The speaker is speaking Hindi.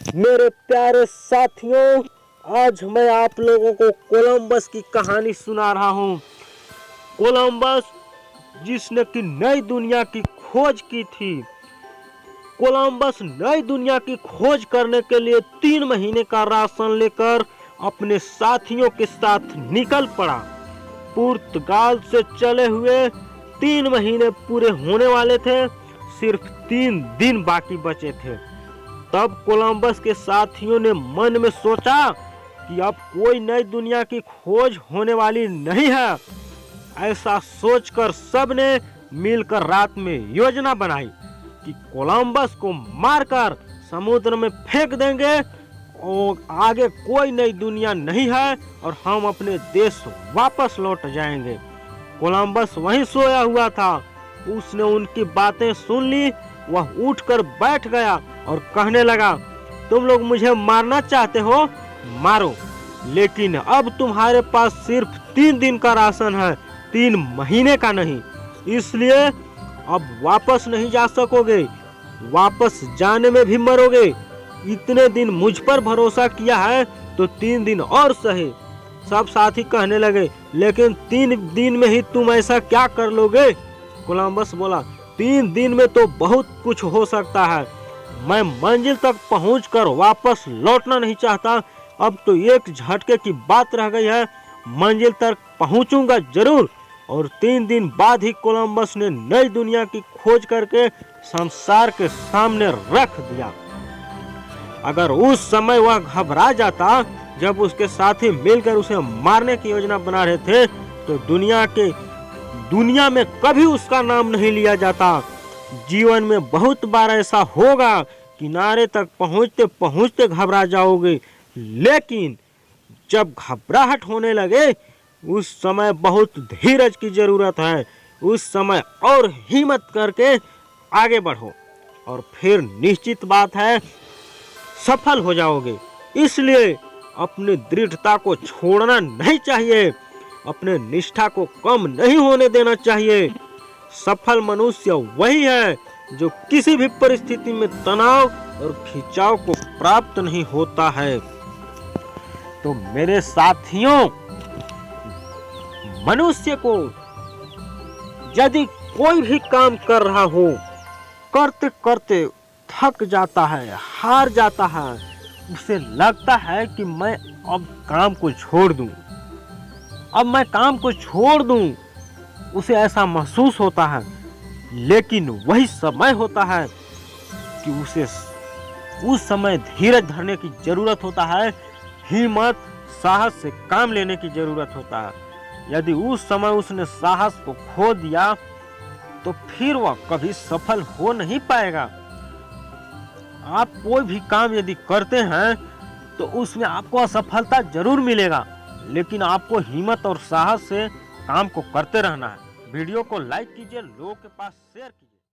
मेरे प्यारे साथियों, आज मैं आप लोगों को कोलंबस की कहानी सुना रहा हूँ। कोलंबस जिसने कि नई दुनिया की खोज की थी। कोलंबस नई दुनिया की खोज करने के लिए 3 महीने का राशन लेकर अपने साथियों के साथ निकल पड़ा। पुर्तगाल से चले हुए 3 महीने पूरे होने वाले थे, सिर्फ 3 दिन बाकी बचे थे। तब कोलंबस के साथियों ने मन में सोचा कि अब कोई नई दुनिया की खोज होने वाली नहीं है। ऐसा सोचकर सबने मिलकर रात में योजना बनाई कि कोलंबस को मारकर समुद्र में फेंक देंगे और आगे कोई नई दुनिया नहीं है और हम अपने देश वापस लौट जाएंगे। कोलंबस वहीं सोया हुआ था। उसने उनकी बातें सुन ली। वह उठकर बैठ गया और कहने लगा, तुम लोग मुझे मारना चाहते हो, मारो, लेकिन अब तुम्हारे पास सिर्फ 3 दिन का राशन है, 3 महीने का नहीं। इसलिए अब वापस नहीं जा सकोगे, वापस जाने में भी मरोगे। इतने दिन मुझ पर भरोसा किया है तो 3 दिन और सहे। सब साथी कहने लगे, लेकिन 3 दिन में ही तुम ऐसा क्या कर लोगे? कोलंबस बोला, 3 दिन में तो बहुत कुछ हो सकता है। मैं मंजिल तक पहुंचकर वापस लौटना नहीं चाहता। अब तो एक झटके की बात रह गई है, मंजिल तक पहुंचूंगा जरूर। और 3 दिन बाद ही कोलंबस ने नई दुनिया की खोज करके संसार के सामने रख दिया। अगर उस समय वह घबरा जाता जब उसके साथी मिलकर उसे मारने की योजना बना रहे थे, तो दुनिया में कभी उसका नाम नहीं लिया जाता। जीवन में बहुत बार ऐसा होगा, किनारे तक पहुंचते पहुंचते घबरा जाओगे, लेकिन जब घबराहट होने लगे उस समय बहुत धीरज की जरूरत है। उस समय और हिम्मत करके आगे बढ़ो और फिर निश्चित बात है सफल हो जाओगे। इसलिए अपनी दृढ़ता को छोड़ना नहीं चाहिए, अपने निष्ठा को कम नहीं होने देना चाहिए। सफल मनुष्य वही है जो किसी भी परिस्थिति में तनाव और खिंचाव को प्राप्त नहीं होता है। तो मेरे साथियों, मनुष्य को यदि कोई भी काम कर रहा हो, करते करते थक जाता है, हार जाता है, उसे लगता है कि मैं अब काम को छोड़ दूं, अब मैं काम को छोड़ दूं, उसे ऐसा महसूस होता है। लेकिन वही समय होता है कि उसे उस समय धीरज धरने की जरूरत होता है, हिम्मत साहस से काम लेने की जरूरत होता है। यदि उस समय उसने साहस को खो दिया तो फिर वह कभी सफल हो नहीं पाएगा। आप कोई भी काम यदि करते हैं तो उसमें आपको असफलता जरूर मिलेगा, लेकिन आपको हिम्मत और साहस से काम को करते रहना है। वीडियो को लाइक कीजिए, लोगों के पास शेयर कीजिए।